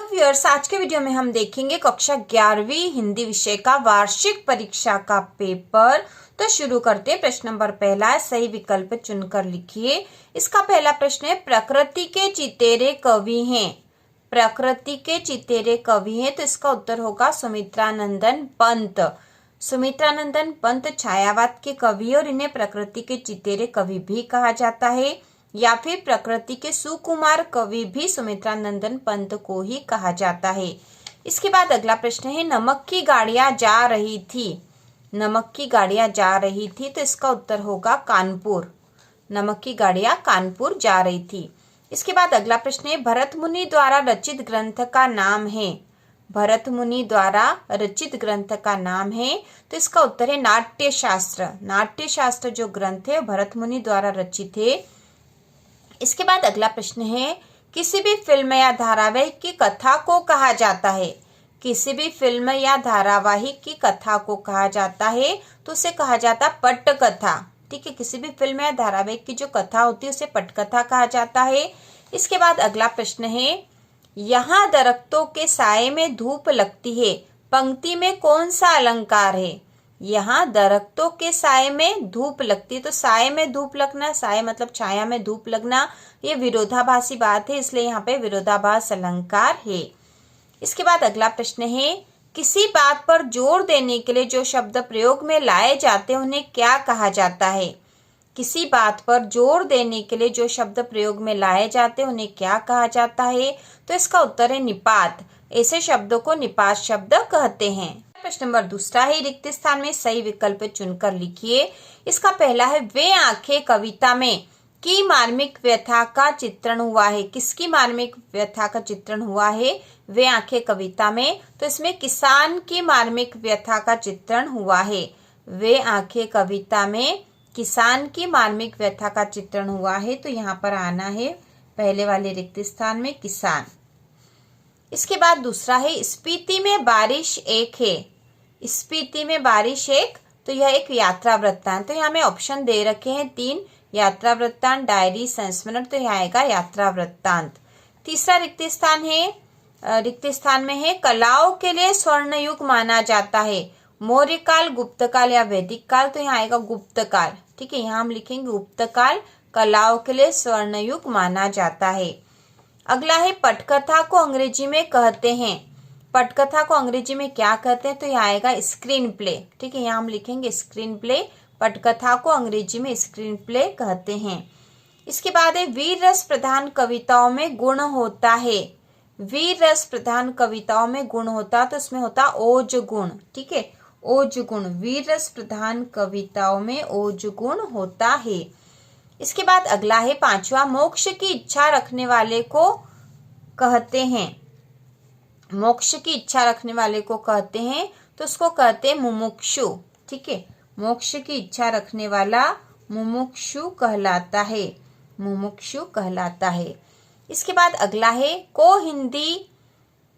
Viewers, आज के video में हम देखेंगे कक्षा 11वीं हिंदी विषय का वार्षिक परीक्षा का पेपर। तो शुरू करते हैं। प्रश्न नंबर पहला है, सही विकल्प चुनकर लिखिए। इसका पहला प्रश्न है, प्रकृति के चितेरे कवि हैं। प्रकृति के चितेरे कवि हैं, तो इसका उत्तर होगा सुमित्रानंदन पंत। सुमित्रानंदन पंत छायावाद के कवि और इन्हें प्रकृति के चितेरे कवि भी कहा जाता है, या फिर प्रकृति के सुकुमार कवि भी सुमित्रानंदन पंत को ही कहा जाता है। इसके बाद अगला प्रश्न है, नमक की गाड़ियां जा रही थी। नमक की गाड़ियां जा रही थी, तो इसका उत्तर होगा कानपुर। नमक की गाड़ियां कानपुर जा रही थी। इसके बाद अगला प्रश्न है, भरत मुनि द्वारा रचित ग्रंथ का नाम है। भरत मुनि द्वारा रचित ग्रंथ का नाम है, तो इसका उत्तर है नाट्य शास्त्र। नाट्य शास्त्र जो ग्रंथ है भरत मुनि द्वारा रचित है। इसके बाद अगला प्रश्न है, किसी भी फिल्म या धारावाहिक की कथा को कहा जाता है। किसी भी फिल्म या धारावाहिक की कथा को कहा जाता है, तो उसे कहा जाता पटकथा। ठीक है, किसी भी फिल्म या धारावाहिक की जो कथा होती है उसे पटकथा कहा जाता है। इसके बाद अगला प्रश्न है, यहाँ दरख्तों के साए में धूप लगती है, पंक्ति में कौन सा अलंकार है। यहाँ दरख्तों के साए में धूप लगती है, तो साए में धूप लगना, साए मतलब छाया में धूप लगना, ये विरोधाभासी बात है, इसलिए यहाँ पे विरोधाभास अलंकार है। इसके बाद अगला प्रश्न है, किसी बात पर जोर देने के लिए जो शब्द प्रयोग में लाए जाते हैं उन्हें क्या कहा जाता है। किसी बात पर जोर देने के लिए जो शब्द प्रयोग में लाए जाते हैं उन्हें क्या कहा जाता है, तो इसका उत्तर है निपात। ऐसे शब्दों को निपात शब्द कहते हैं। प्रश्न नंबर दूसरा है, रिक्त स्थान में सही विकल्प चुनकर लिखिए। इसका पहला है, वे आंखें कविता में की मार्मिक व्यथा का चित्रण हुआ है। किसकी मार्मिक व्यथा का चित्रण हुआ है, वे आंखें कविता में, तो इसमें किसान की मार्मिक व्यथा का चित्रण हुआ है। वे आंखें कविता में किसान की मार्मिक व्यथा का चित्रण हुआ है, तो यहाँ पर आना है पहले वाले रिक्त स्थान में किसान। इसके बाद दूसरा है, स्पीति में बारिश एक है। स्पीति में बारिश एक, तो यह एक यात्रा वृत्तांत। तो यहाँ में ऑप्शन दे रखे हैं 3, यात्रा वृत्तांत, डायरी, संस्मरण, तो यहाँ आएगा यात्रा वृत्तांत। तीसरा रिक्त स्थान है, रिक्त स्थान में है, कलाओं के लिए स्वर्ण युग माना जाता है, मौर्य काल, गुप्त काल या वैदिक काल, तो यहाँ आएगा गुप्त काल। ठीक है, यहाँ हम लिखेंगे गुप्त काल, कलाओं के लिए स्वर्ण युग माना जाता है। अगला है, पटकथा को अंग्रेजी में कहते हैं। पटकथा को अंग्रेजी में क्या कहते हैं, तो यहाँ आएगा स्क्रीन प्ले। ठीक है, यहाँ हम लिखेंगे स्क्रीन प्ले। पटकथा को अंग्रेजी में स्क्रीन प्ले कहते हैं। इसके बाद है, वीर रस प्रधान कविताओं में गुण होता है। वीर रस प्रधान कविताओं में गुण होता, तो उसमें होता ओज गुण। ठीक है, ओज गुण, वीर रस प्रधान कविताओं में ओज गुण होता है। इसके बाद अगला है पांचवा, मोक्ष की इच्छा रखने वाले को कहते हैं। मोक्ष की इच्छा रखने वाले को कहते हैं, तो उसको कहते हैं मुमुक्षु। ठीक है, मोक्ष की इच्छा रखने वाला मुमुक्षु कहलाता है। मुमुक्षु कहलाता है। इसके बाद अगला है, को हिंदी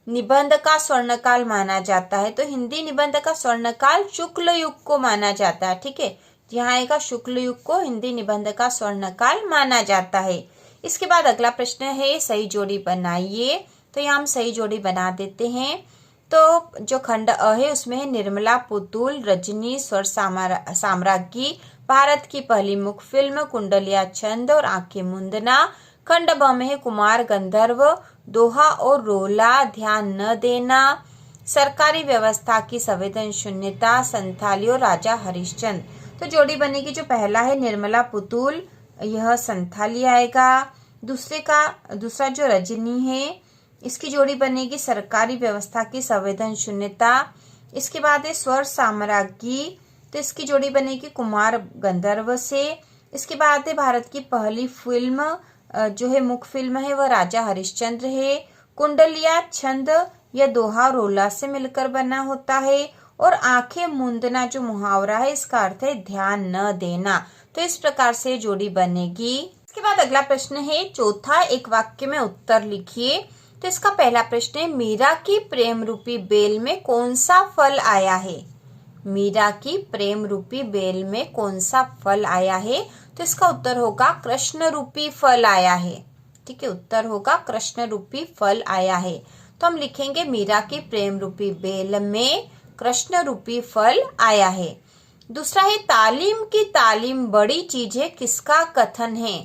निबंध का स्वर्णकाल माना जाता है। तो हिंदी निबंध का स्वर्णकाल शुक्ल युग को माना जाता है। ठीक है, यहाँ आएगा शुक्ल युग को हिंदी निबंध का स्वर्णकाल माना जाता है। इसके बाद अगला प्रश्न है, सही जोड़ी बनाइए। तो यहाँ हम सही जोड़ी बना देते हैं। तो जो खंड अ है उसमें है, निर्मला पुतुल, रजनी, स्वर साम्राज्ञी, भारत की पहली मुख फिल्म, कुंडलिया छंद और आंखें मुंदना। खंड ब में है, कुमार गंधर्व, दोहा और रोला, ध्यान न देना, सरकारी व्यवस्था की संवेदन शून्यता, संथाली और राजा हरिश्चंद्र। तो जोड़ी बनेगी, जो पहला है निर्मला पुतुल, यह संथाली आएगा। दूसरा जो रजनी है, इसकी जोड़ी बनेगी सरकारी व्यवस्था की संवेदन शून्यता। इसके बाद है स्वर साम्राज्ञी, तो इसकी जोड़ी बनेगी कुमार गंधर्व से। इसके बाद है भारत की पहली फिल्म, जो है मुख फिल्म है वह राजा हरिश्चंद्र है। कुंडलिया छंद यह दोहा रोला से मिलकर बना होता है। और आंखें मूंदना जो मुहावरा है, इसका अर्थ है ध्यान न देना। तो इस प्रकार से जोड़ी बनेगी। इसके बाद अगला प्रश्न है, चौथा, एक वाक्य में उत्तर लिखिए। तो इसका पहला प्रश्न है, मीरा की प्रेम रूपी बेल में कौन सा फल आया है। मीरा की प्रेम रूपी बेल में कौन सा फल आया है, तो इसका उत्तर होगा कृष्ण रूपी फल आया है। ठीक है, उत्तर होगा कृष्ण रूपी फल आया है। तो हम लिखेंगे मीरा की प्रेम रूपी बेल में कृष्ण रूपी फल आया है। दूसरा है तालीम की तालीम बड़ी चीज है, किसका कथन है?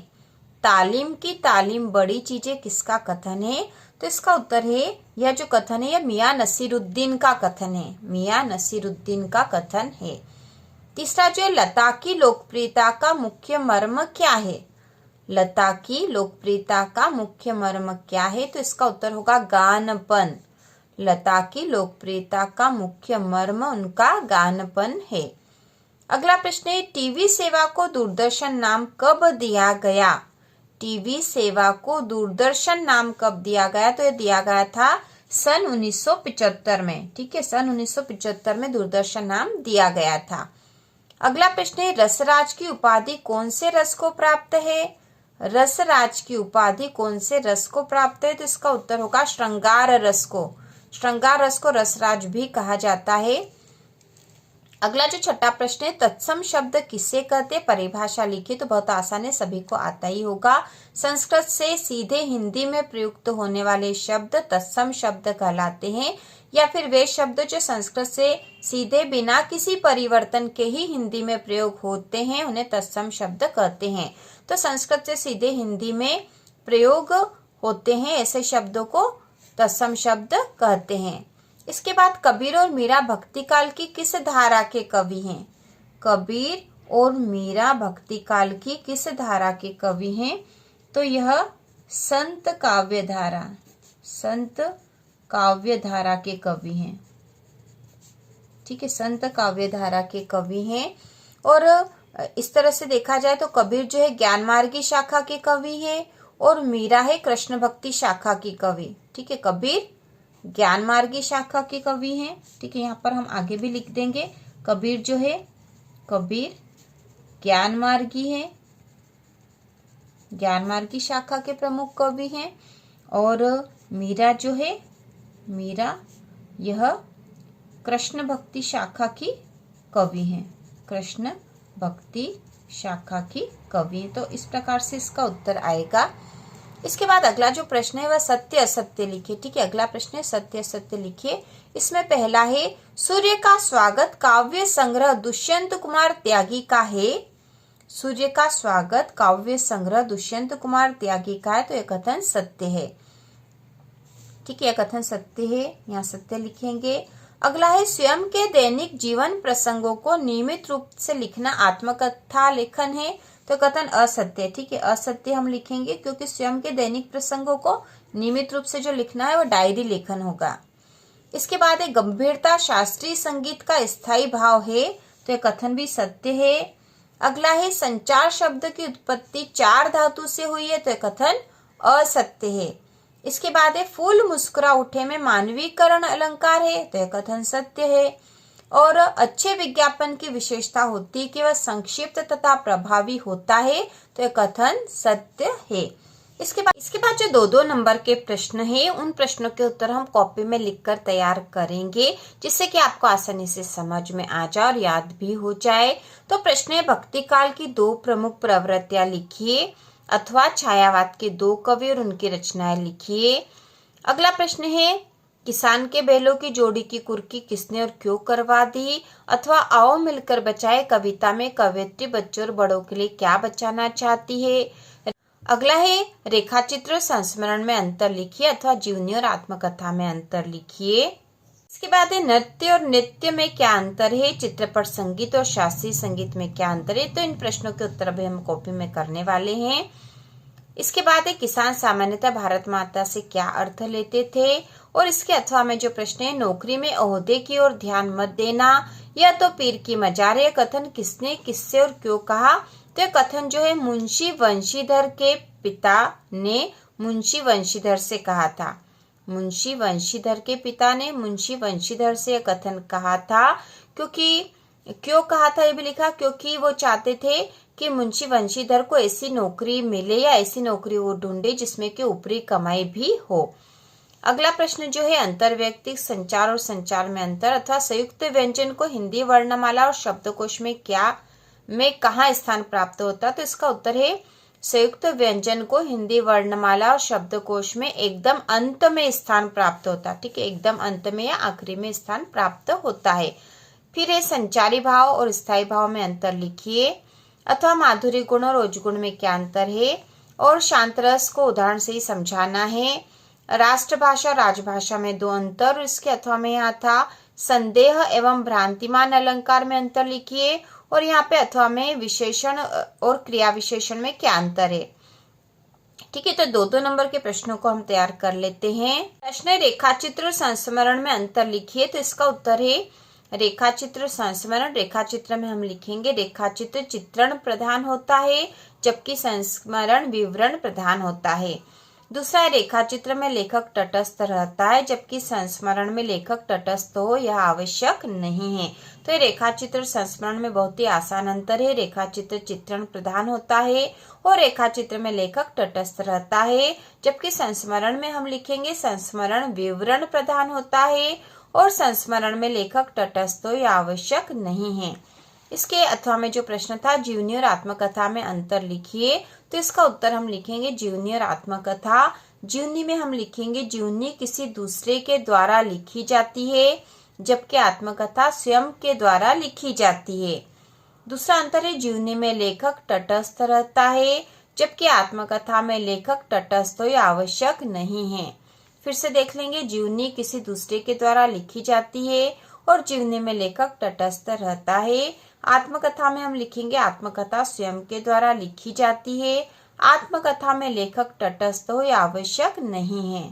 तालीम की तालीम बड़ी चीज है, किसका कथन है? तो इसका उत्तर है, यह जो कथन है यह मियां नसीरुद्दीन का कथन है, मियां नसीरुद्दीन का कथन है। तीसरा जो है लता की लोकप्रियता का मुख्य मर्म क्या है? लता की लोकप्रियता का मुख्य मर्म क्या है? तो इसका उत्तर होगा गानपन। लता की लोकप्रियता का मुख्य मर्म उनका गानपन है। अगला प्रश्न है टीवी सेवा को दूरदर्शन नाम कब दिया गया? टीवी सेवा को दूरदर्शन नाम कब दिया गया? तो यह दिया गया था सन 1975 में। ठीक है, सन 1975 में दूरदर्शन नाम दिया गया था। अगला प्रश्न है रसराज की उपाधि कौन से रस को प्राप्त है? रसराज की उपाधि कौन से रस को प्राप्त है? तो इसका उत्तर होगा श्रृंगार रस को। श्रृंगार रस को रसराज भी कहा जाता है। अगला जो छठा प्रश्न है तत्सम शब्द किसे कहते? परिभाषा लिखिए। तो बहुत आसान है, सभी को आता ही होगा। संस्कृत से सीधे हिंदी में प्रयुक्त होने वाले शब्द तत्सम शब्द कहलाते हैं, या फिर वे शब्द जो संस्कृत से सीधे बिना किसी परिवर्तन के ही हिंदी में प्रयोग होते हैं उन्हें तत्सम शब्द कहते हैं। तो संस्कृत से सीधे हिंदी में प्रयोग होते हैं ऐसे शब्दों को तत्सम शब्द कहते हैं। इसके बाद कबीर और मीरा भक्ति काल की किस धारा के कवि हैं? कबीर और मीरा भक्ति काल की किस धारा के कवि हैं? तो यह संत काव्य धारा, संत काव्य धारा के कवि हैं। ठीक है, संत काव्य धारा के कवि हैं। और इस तरह से देखा जाए तो कबीर जो है ज्ञान मार्गी शाखा के कवि हैं और मीरा है कृष्ण भक्ति शाखा की कवि। ठीक है, कबीर ज्ञान मार्गी शाखा के कवि हैं। ठीक है, यहाँ पर हम आगे भी लिख देंगे कबीर जो है, कबीर ज्ञान मार्गी है, ज्ञान मार्गी शाखा के प्रमुख कवि हैं। और मीरा जो है, मीरा यह कृष्ण भक्ति शाखा की कवि हैं, कृष्ण भक्ति शाखा की कवि। तो इस प्रकार से इसका उत्तर आएगा। इसके बाद अगला जो प्रश्न है वह सत्य असत्य लिखिए। ठीक है, अगला प्रश्न है सत्य असत्य लिखिए। इसमें पहला है सूर्य का स्वागत काव्य संग्रह दुष्यंत कुमार त्यागी का है। सूर्य का स्वागत काव्य संग्रह दुष्यंत कुमार त्यागी का है, तो यह कथन सत्य है। ठीक है, यह कथन सत्य है, यहाँ सत्य लिखेंगे। अगला है स्वयं के दैनिक जीवन प्रसंगों को नियमित रूप से लिखना आत्मकथा लेखन है, तो कथन असत्य है। ठीक है, असत्य हम लिखेंगे क्योंकि स्वयं के दैनिक प्रसंगों को नियमित रूप से जो लिखना है वो डायरी लेखन होगा। इसके बाद है गंभीरता शास्त्रीय संगीत का स्थायी भाव है, तो यह कथन भी सत्य है। अगला है संचार शब्द की उत्पत्ति 4 धातु से हुई है, तो यह कथन असत्य है। इसके बाद है फूल मुस्कुरा उठे में मानवीकरण अलंकार है, तो यह कथन सत्य है। और अच्छे विज्ञापन की विशेषता होती है कि वह संक्षिप्त तथा प्रभावी होता है, तो यह कथन सत्य है। इसके बाद जो 2-2 नंबर के प्रश्न है उन प्रश्नों के उत्तर हम कॉपी में लिखकर तैयार करेंगे, जिससे कि आपको आसानी से समझ में आ जाए और याद भी हो जाए। तो प्रश्न है भक्ति काल की 2 प्रमुख प्रवृत्तियां लिखिए अथवा छायावाद के 2 कवि और उनकी रचनाएं लिखिए। अगला प्रश्न है किसान के बैलों की जोड़ी की कुर्की किसने और क्यों करवा दी, अथवा आओ मिलकर बचाए कविता में कवयित्री बच्चों और बड़ों के लिए क्या बचाना चाहती है। अगला है रेखाचित्र संस्मरण में अंतर लिखिए अथवा जीवनी और आत्मकथा में अंतर लिखिए। इसके बाद है नृत्य और नृत्य में क्या अंतर है, चित्रपट संगीत और शास्त्रीय संगीत में क्या अंतर है। तो इन प्रश्नों के उत्तर अभी हम कॉपी में करने वाले हैं। इसके बाद है किसान सामान्यतः भारत माता से क्या अर्थ लेते थे, और इसके अथवा में जो प्रश्न है नौकरी में ओहदे की ओर ध्यान मत देना, यह तो पीर की मजार है, कथन किसने किससे और क्यों कहा। तो यह कथन जो है मुंशी वंशीधर के पिता ने मुंशी वंशीधर से कहा था। मुंशी वंशीधर के पिता ने मुंशी वंशीधर से यह कथन कहा था। क्यों कहा था ये भी लिखा, क्योंकि वो चाहते थे कि मुंशी वंशीधर को ऐसी नौकरी मिले या ऐसी नौकरी वो ढूंढे जिसमें कि ऊपरी कमाई भी हो। अगला प्रश्न जो है अंतर्वैयक्तिक संचार और संचार में अंतर अथवा संयुक्त व्यंजन को हिंदी वर्णमाला और शब्दकोश में कहाँ स्थान प्राप्त होता, तो इसका उत्तर है संयुक्त व्यंजन को हिंदी वर्णमाला और शब्दकोश में एकदम अंत में स्थान प्राप्त होता है। ठीक है, एकदम अंत में या आखिरी में स्थान प्राप्त होता है। फिर है संचारी भाव और स्थायी भाव में अंतर लिखिए, अथवा माधुर्य गुण और ओज गुण में क्या अंतर है, और शांत रस को उदाहरण से ही समझाना है। राष्ट्रभाषा राजभाषा में दो अंतर, इसके अथवा में यहाँ था संदेह एवं भ्रांतिमान अलंकार में अंतर लिखिए, और यहाँ पे अथवा में विशेषण और क्रिया विशेषण में क्या अंतर है। ठीक है, तो दो दो नंबर के प्रश्नों को हम तैयार कर लेते हैं। प्रश्न है रेखाचित्र और संस्मरण में अंतर लिखिए, तो इसका उत्तर है रेखाचित्र संस्मरण। रेखाचित्र में हम लिखेंगे रेखाचित्र चित्रण प्रधान होता है, जबकि संस्मरण विवरण प्रधान होता है। दूसरा है रेखाचित्र में लेखक तटस्थ रहता है, जबकि संस्मरण में लेखक तटस्थ हो यह आवश्यक नहीं है। तो ये रेखाचित्र संस्मरण में बहुत ही आसान अंतर है। रेखाचित्र चित्रण प्रधान होता है और रेखाचित्र में लेखक तटस्थ रहता है, जबकि संस्मरण में हम लिखेंगे संस्मरण विवरण प्रधान होता है और संस्मरण में लेखक तटस्थ हो यह आवश्यक नहीं है। इसके अथवा में जो प्रश्न था जीवनी और आत्मकथा में अंतर लिखिए, तो इसका उत्तर हम लिखेंगे जीवनी और आत्मकथा। जीवनी में हम लिखेंगे जीवनी किसी दूसरे के द्वारा लिखी जाती है, जबकि आत्मकथा स्वयं के द्वारा लिखी जाती है। दूसरा अंतर है जीवनी में लेखक तटस्थ रहता है, जबकि आत्मकथा में लेखक तटस्थ हो यह आवश्यक नहीं है। फिर से देख लेंगे, जीवनी किसी दूसरे के द्वारा लिखी जाती है और जीवनी में लेखक तटस्थ रहता है। आत्मकथा में हम लिखेंगे आत्मकथा स्वयं के द्वारा लिखी जाती है, आत्मकथा में लेखक तटस्थ हो यह आवश्यक नहीं है।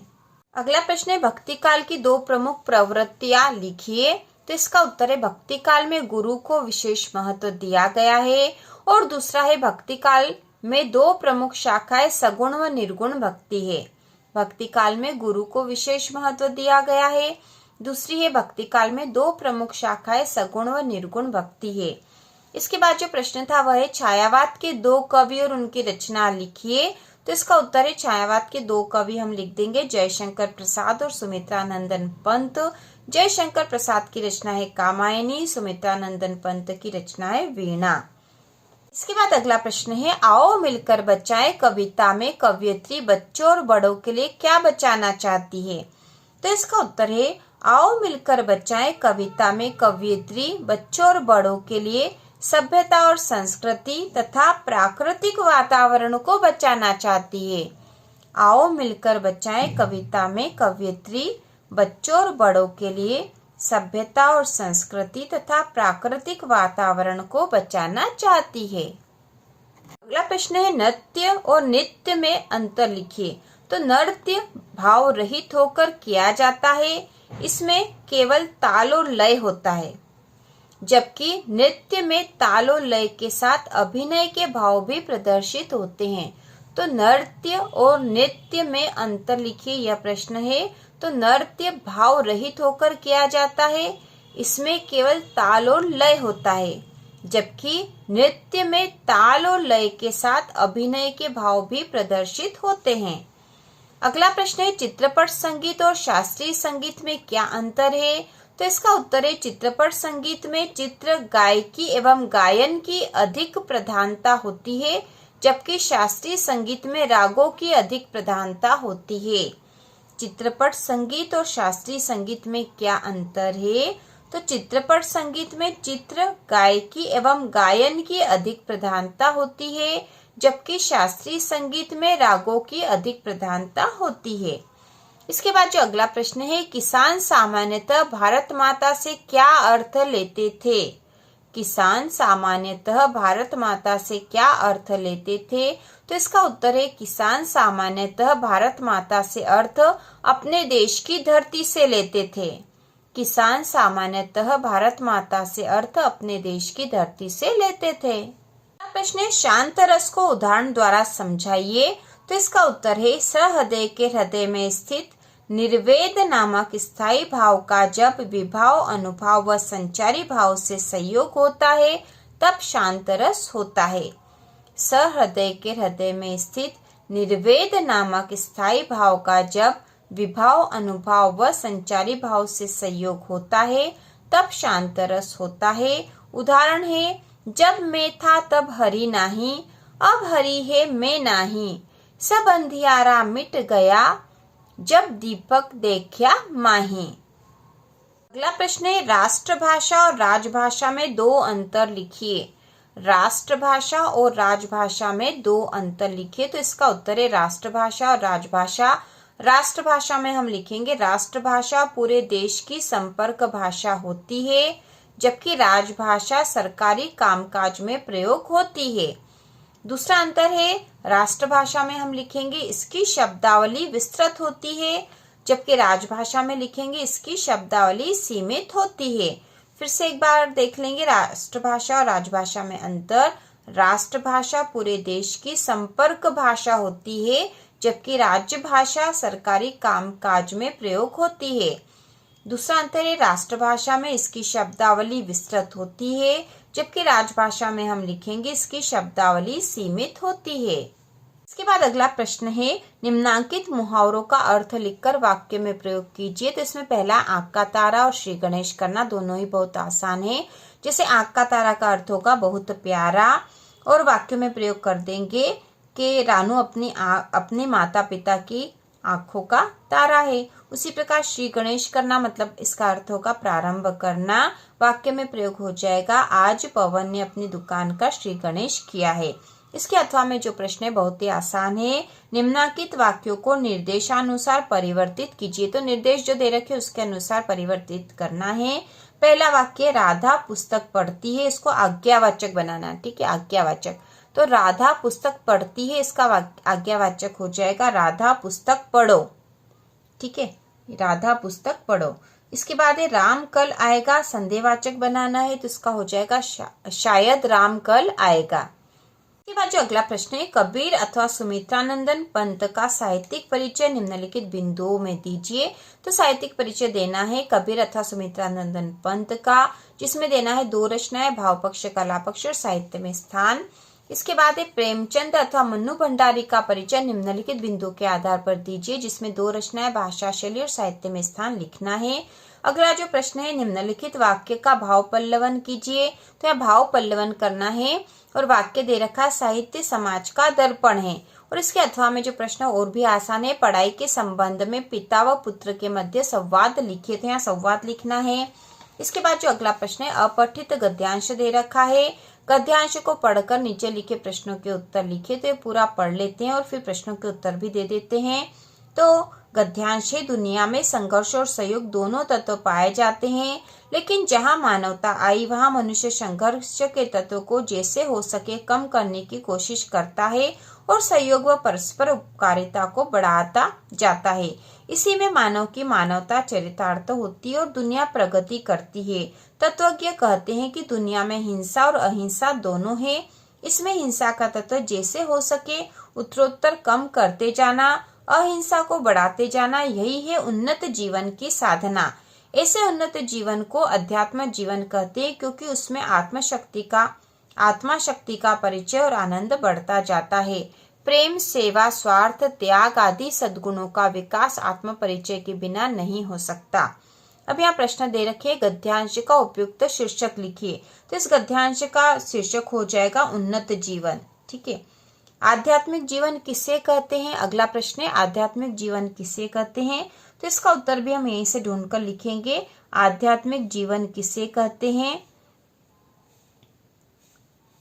अगला प्रश्न है भक्ति काल की दो प्रमुख प्रवृत्तियां लिखिए, तो इसका उत्तर है भक्ति काल में गुरु को विशेष महत्व दिया गया है, और दूसरा है भक्ति काल में दो प्रमुख शाखाएं सगुण व निर्गुण भक्ति है। भक्ति काल में गुरु को विशेष महत्व दिया गया है। दूसरी है भक्ति काल में दो प्रमुख शाखाएं सगुण व निर्गुण भक्ति है। इसके बाद जो प्रश्न था वह है छायावाद के दो कवि और उनकी रचना लिखिए, तो इसका उत्तर है छायावाद के दो कवि हम लिख देंगे जयशंकर प्रसाद और सुमित्रानंदन पंत। जयशंकर प्रसाद की रचना है कामायनी, सुमित्रानंदन पंत की रचना है वीणा। इसके बाद अगला प्रश्न है आओ मिलकर बचाएं कविता में कवयित्री बच्चों और बड़ों के लिए क्या बचाना चाहती है। तो इसका उत्तर है आओ मिलकर बचाएं कविता में कवयित्री बच्चों और बड़ों के लिए सभ्यता और संस्कृति तथा प्राकृतिक वातावरण को बचाना चाहती है। आओ मिलकर बचाएं कविता में कवयित्री बच्चों और बड़ों के लिए सभ्यता और संस्कृति तथा प्राकृतिक वातावरण को बचाना चाहती है। अगला प्रश्न है नृत्य और नृत्य में अंतर लिखिए। तो नृत्य भाव रहित होकर किया जाता है, इसमें केवल ताल और लय होता है, जबकि नृत्य में ताल और लय के साथ अभिनय के भाव भी प्रदर्शित होते हैं। तो नृत्य और नृत्य में अंतर लिखिए, यह प्रश्न है। तो नृत्य भाव रहित होकर किया जाता है, इसमें केवल ताल और लय होता है, जबकि नृत्य में ताल और लय के साथ अभिनय के भाव भी प्रदर्शित होते हैं। अगला प्रश्न है चित्रपट संगीत और शास्त्रीय संगीत में क्या अंतर है। तो इसका उत्तर है चित्रपट संगीत में चित्र गायकी एवं गायन की अधिक प्रधानता होती है, जबकि शास्त्रीय संगीत में रागों की अधिक प्रधानता होती है। चित्रपट संगीत और शास्त्रीय संगीत में क्या अंतर है। तो चित्रपट संगीत में चित्र गायकी एवं गायन की अधिक प्रधानता होती है, जबकि शास्त्रीय संगीत में रागों की अधिक प्रधानता होती है। इसके बाद जो अगला प्रश्न है किसान सामान्यतः भारत माता से क्या अर्थ लेते थे। किसान सामान्यतः भारत माता से क्या अर्थ लेते थे। तो इसका उत्तर है किसान सामान्यतः भारत माता से अर्थ अपने देश की धरती से लेते थे। किसान सामान्यतः भारत माता से अर्थ अपने देश की धरती से लेते थे। प्रश्न है शांत रस को उदाहरण द्वारा समझाइए। तो इसका उत्तर है सहृदय के हृदय में स्थित निर्वेद नामक स्थायी भाव का जब विभाव अनुभाव व संचारी भाव से संयोग होता है तब शांत रस होता है। सहृदय के हृदय में स्थित निर्वेद नामक स्थायी भाव का जब विभाव अनुभाव व संचारी भाव से संयोग होता है तब शांत रस होता है। उदाहरण है जब मैं था तब हरि नाही, अब हरी है मैं नाही, सब अंधियारा मिट गया, जब दीपक देखा माही। अगला प्रश्न है राष्ट्रभाषा और राजभाषा में दो अंतर लिखिए। राष्ट्रभाषा और राजभाषा में दो अंतर लिखिए। तो इसका उत्तर है राष्ट्रभाषा और राजभाषा। राष्ट्रभाषा में हम लिखेंगे राष्ट्रभाषा पूरे देश की संपर्क भाषा होती है, जबकि राजभाषा सरकारी कामकाज में प्रयोग होती है। दूसरा अंतर है राष्ट्रभाषा में हम लिखेंगे इसकी शब्दावली विस्तृत होती है, जबकि राजभाषा में लिखेंगे इसकी शब्दावली सीमित होती है। फिर से एक बार देख लेंगे राष्ट्रभाषा और राजभाषा में अंतर। राष्ट्रभाषा पूरे देश की संपर्क भाषा होती है, जबकि राजभाषा सरकारी कामकाज में प्रयोग होती है। दूसरा अंतर है राष्ट्रभाषा में इसकी शब्दावली विस्तृत होती है, जबकि राजभाषा में हम लिखेंगे इसकी शब्दावली सीमित होती है। इसके बाद अगला प्रश्न है निम्नांकित मुहावरों का अर्थ लिखकर वाक्य में प्रयोग कीजिए। तो इसमें पहला आंख का तारा और श्री गणेश करना दोनों ही बहुत आसान है। जैसे आंख का तारा का अर्थ होगा बहुत प्यारा, और वाक्य में प्रयोग कर देंगे कि रानू अपने माता पिता की आंखों का तारा है। उसी प्रकार श्री गणेश करना मतलब इसका अर्थ होगा प्रारंभ करना। वाक्य में प्रयोग हो जाएगा आज पवन ने अपनी दुकान का श्री गणेश किया है। इसके अथवा में जो प्रश्न है बहुत ही आसान है। निम्नांकित वाक्यों को निर्देशानुसार परिवर्तित कीजिए। तो निर्देश जो दे रखे उसके अनुसार परिवर्तित करना है। पहला वाक्य राधा पुस्तक पढ़ती है, इसको आज्ञावाचक बनाना। ठीक है, आज्ञावाचक। तो राधा पुस्तक पढ़ती है, इसका आज्ञावाचक हो जाएगा राधा पुस्तक पढ़ो। ठीक है, राधा पुस्तक पढ़ो। इसके बाद है राम कल आएगा, संदेहवाचक बनाना है, तो इसका हो जाएगा शायद राम कल आएगा। इसके बाद जो अगला प्रश्न है कबीर अथवा सुमित्रानंदन पंत का साहित्यिक परिचय निम्नलिखित बिंदुओं में दीजिए। तो साहित्यिक परिचय देना है कबीर अथवा सुमित्रानंदन पंत का, जिसमें देना है दो रचनाएं भाव पक्ष कला पक्ष और साहित्य में स्थान। इसके बाद है प्रेमचंद अथवा मन्नू भंडारी का परिचय निम्नलिखित बिंदुओं के आधार पर दीजिए, जिसमें दो रचनाएं भाषा शैली और साहित्य में स्थान लिखना है। अगला जो प्रश्न है निम्नलिखित वाक्य का भाव पल्लवन कीजिए। तो यहाँ भाव पल्लवन करना है और वाक्य दे रखा साहित्य समाज का दर्पण है। और इसके अथवा में जो प्रश्न और भी आसान है पढ़ाई के संबंध में पिता व पुत्र के मध्य संवाद लिखिए। तो यहाँ संवाद लिखना है। इसके बाद जो अगला प्रश्न है अपठित गद्यांश दे रखा है। गद्यांश को पढ़कर नीचे लिखे प्रश्नों के उत्तर लिखे। तो ये पूरा पढ़ लेते हैं और फिर प्रश्नों के उत्तर भी दे देते हैं। तो गद्यांश है दुनिया में संघर्ष और सहयोग दोनों तत्व पाए जाते हैं, लेकिन जहां मानवता आई वहां मनुष्य संघर्ष के तत्व को जैसे हो सके कम करने की कोशिश करता है और सहयोग व परस्पर उपकारिता को बढ़ाता जाता है। इसी में मानव की मानवता चरितार्थ होती है और दुनिया प्रगति करती है। तत्वज्ञ कहते हैं कि दुनिया में हिंसा और अहिंसा दोनों है। इसमें हिंसा का तत्व जैसे हो सके उत्तरोत्तर कम करते जाना, अहिंसा को बढ़ाते जाना, यही है उन्नत जीवन की साधना। ऐसे उन्नत जीवन को अध्यात्म जीवन कहते हैं, क्योंकि उसमें आत्मा शक्ति का परिचय और आनंद बढ़ता जाता है। प्रेम, सेवा, स्वार्थ, त्याग आदि सद्गुणों का विकास आत्म परिचय के बिना नहीं हो सकता। अब यहाँ प्रश्न दे रखे गद्यांश का उपयुक्त शीर्षक लिखिए। तो इस गद्यांश का शीर्षक हो जाएगा उन्नत जीवन। ठीक है, आध्यात्मिक जीवन किसे कहते हैं? अगला प्रश्न है आध्यात्मिक जीवन किसे कहते हैं? तो इसका उत्तर भी हम यहीं से ढूंढकर लिखेंगे। आध्यात्मिक जीवन किसे कहते हैं?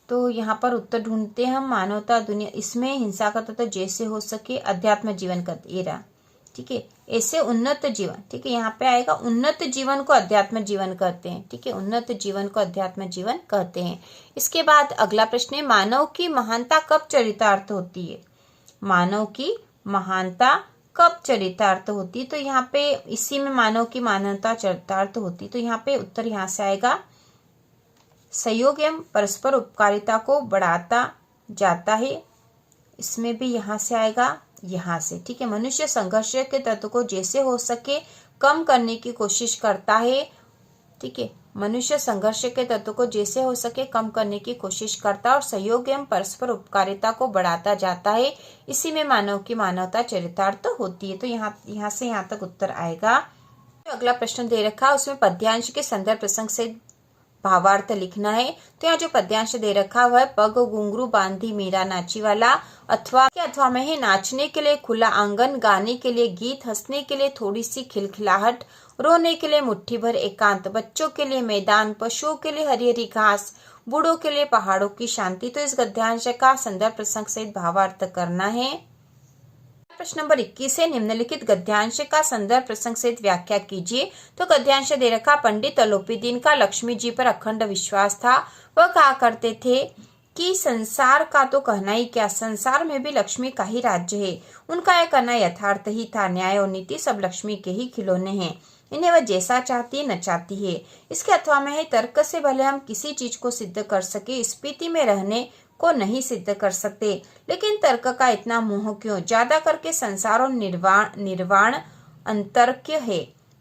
तो यहाँ पर उत्तर ढूंढते हैं हम मानवता दुनिया, इसमें हिंसा का तत्व जैसे हो सके अध्यात्म जीवन कहते हैं। ठीक है, ऐसे उन्नत जीवन। ठीक है, यहाँ पे आएगा उन्नत जीवन को अध्यात्म जीवन कहते हैं। ठीक है, उन्नत जीवन को अध्यात्म जीवन कहते हैं। इसके बाद अगला प्रश्न है मानव की महानता कब चरितार्थ होती है? मानव की महानता कब चरितार्थ होती है? तो यहाँ पे इसी में मानव की महानता चरितार्थ होती है। तो यहाँ पे उत्तर यहाँ से आएगा सहयोग एवं परस्पर उपकारिता को बढ़ाता जाता है। इसमें भी यहाँ से आएगा, यहाँ से। ठीक है, मनुष्य संघर्ष के तत्व को जैसे हो सके कम करने की कोशिश करता है। ठीक है, मनुष्य संघर्ष के तत्व को जैसे हो सके कम करने की कोशिश करता है और सहयोग एवं परस्पर उपकारिता को बढ़ाता जाता है। इसी में मानव की मानवता चरितार्थ होती है। तो यहाँ से यहाँ तक उत्तर आएगा। तो अगला प्रश्न दे रखा उसमें पद्यांश के संदर्भ प्रसंग से भावार्थ लिखना है। तो यहाँ जो पद्यांश दे रखा हुआ है, पग घुंघरू बांधी मीरा नाची वाला, अथवा में है नाचने के लिए खुला आंगन, गाने के लिए गीत, हंसने के लिए थोड़ी सी खिलखिलाहट, रोने के लिए मुट्ठी भर एकांत, बच्चों के लिए मैदान, पशुओं के लिए हरी हरी घास, बूढ़ों के लिए पहाड़ों की शांति। तो इस गद्यांश का संदर्भ प्रसंग सहित भावार्थ करना है। प्रश्न नंबर 21 है, निम्नलिखित गद्यांश का संदर्भ प्रसंग सहित व्याख्या कीजिए। तो गद्यांश दे रखा, पंडित अलोपीदीन का लक्ष्मी जी पर अखंड विश्वास था। वह कहा करते थे कि संसार का तो कहना ही क्या, संसार में भी लक्ष्मी का ही राज्य है। उनका यह कहना यथार्थ ही था। न्याय और नीति सब लक्ष्मी के ही खिलौने हैं, इन्हें वह जैसा चाहती है नचाती है। इसके अथवा में है, तर्क से भले हम किसी चीज को सिद्ध कर सके, स्फीति में रहने को नहीं सिद्ध कर सकते, लेकिन तर्क का इतना मोह क्यों? ज्यादा करके संसार और निर्वाण अंतर्क्य है,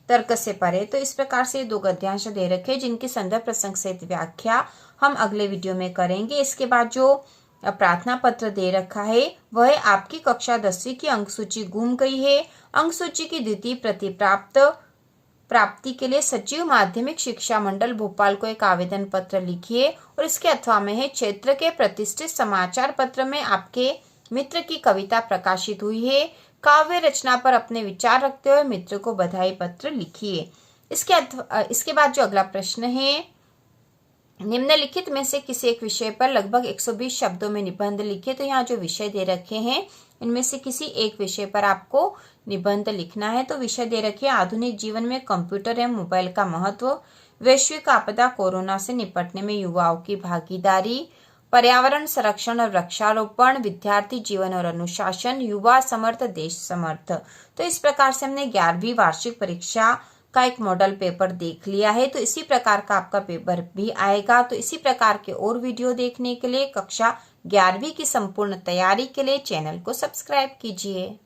तर्क से परे। तो इस प्रकार से 2 गद्यांश दे रखे, जिनकी संदर्भ प्रसंग सहित व्याख्या हम अगले वीडियो में करेंगे। इसके बाद जो प्रार्थना पत्र दे रखा है वह है, आपकी कक्षा 10वीं की अंक सूची गुम गई है। अंक सूची की द्वितीय प्रति प्राप्ति के लिए सचिव माध्यमिक शिक्षा मंडल भोपाल को एक आवेदन पत्र लिखिए। और इसके अथवा में है, क्षेत्र के प्रतिष्ठित समाचार पत्र में आपके मित्र की कविता प्रकाशित हुई है। काव्य रचना पर अपने विचार रखते हुए मित्र को बधाई पत्र लिखिए। इसके बाद जो अगला प्रश्न है, निम्नलिखित में से किसी एक विषय पर लगभग 120 शब्दों में निबंध लिखिए। तो यहाँ जो विषय दे रखे हैं इनमें से किसी एक विषय पर आपको निबंध लिखना है। तो विषय दे रखे, आधुनिक जीवन में कंप्यूटर एवं मोबाइल का महत्व, वैश्विक आपदा कोरोना से निपटने में युवाओं की भागीदारी, पर्यावरण संरक्षण और वृक्षारोपण, विद्यार्थी जीवन और अनुशासन, युवा समर्थ देश समर्थ। तो इस प्रकार से हमने 11वीं वार्षिक परीक्षा का एक मॉडल पेपर देख लिया है। तो इसी प्रकार का आपका पेपर भी आएगा। तो इसी प्रकार के और वीडियो देखने के लिए कक्षा 11वीं की संपूर्ण तैयारी के लिए चैनल को सब्सक्राइब कीजिए।